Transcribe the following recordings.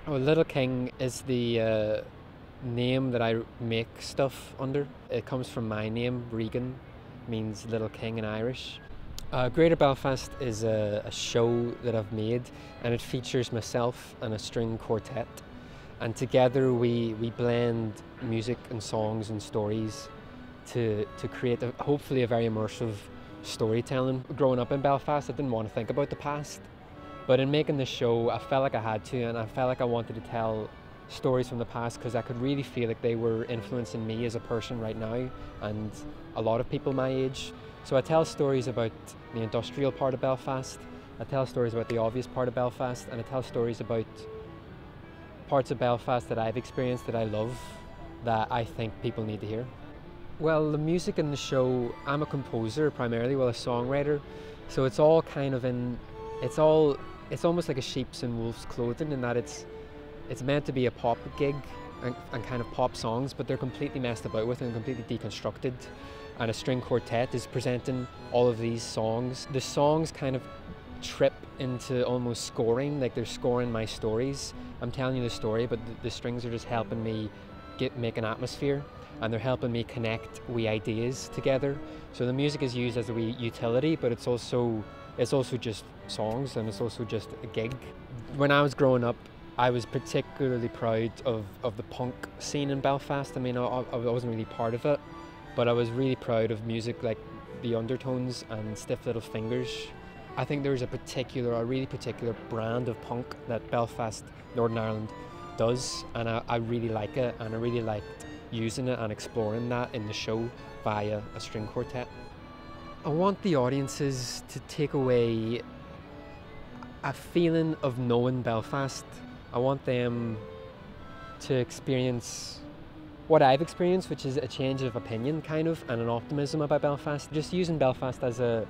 Oh, Little King is the name that I make stuff under. It comes from my name, Regan, means Little King in Irish. Greater Belfast is a show that I've made, and it features myself and a string quartet. And together we blend music and songs and stories to create hopefully a very immersive storytelling. Growing up in Belfast, I didn't want to think about the past, but in making this show, I felt like I had to, and I felt like I wanted to tell stories from the past because I could really feel like they were influencing me as a person right now and a lot of people my age. So I tell stories about the industrial part of Belfast, I tell stories about the obvious part of Belfast, and I tell stories about parts of Belfast that I've experienced that I love, that I think people need to hear. Well, the music in the show, I'm a composer primarily, well, a songwriter, so it's all kind of it's almost like a sheep's and wolf's clothing in that it's meant to be a pop gig and kind of pop songs, but they're completely messed about with and completely deconstructed. And a string quartet is presenting all of these songs. The songs kind of trip into almost scoring, like they're scoring my stories. I'm telling you the story, but the strings are just helping me make an atmosphere, and they're helping me connect wee ideas together. So the music is used as a wee utility, but it's also just songs, and it's also just a gig. When I was growing up, I was particularly proud of the punk scene in Belfast. I mean, I wasn't really part of it, but I was really proud of music like the Undertones and Stiff Little Fingers. I think there's a really particular brand of punk that Belfast, Northern Ireland does, and I really like it, and I really liked using it and exploring that in the show via a string quartet. I want the audiences to take away a feeling of knowing Belfast. I want them to experience what I've experienced, which is a change of opinion kind of, and an optimism about Belfast. Just using Belfast as a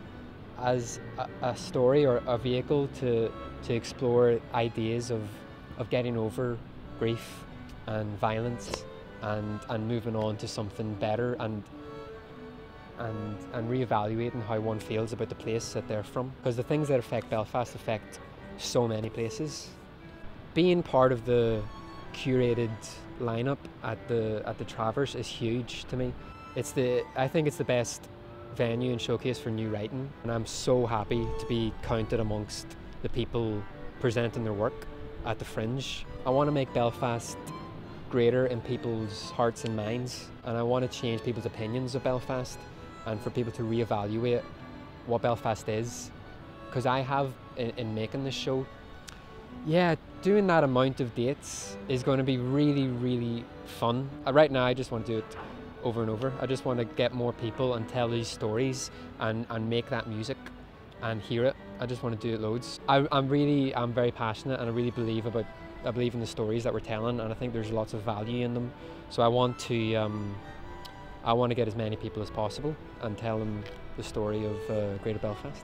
story or a vehicle to explore ideas of getting over grief and violence and moving on to something better and reevaluating how one feels about the place that they're from. Because the things that affect Belfast affect so many places. Being part of the curated lineup at the Traverse is huge to me. I think it's the best venue and showcase for new writing, and I'm so happy to be counted amongst the people presenting their work at the Fringe. I want to make Belfast greater in people's hearts and minds, and I want to change people's opinions of Belfast and for people to reevaluate what Belfast is, because I have in making this show. Yeah, doing that amount of dates is going to be really, really fun. Right now I just want to do it over and over. I just want to get more people and tell these stories and make that music and hear it. I just want to do it loads. I'm very passionate, and I really believe in the stories that we're telling, and I think there's lots of value in them. So I want to get as many people as possible and tell them the story of Greater Belfast.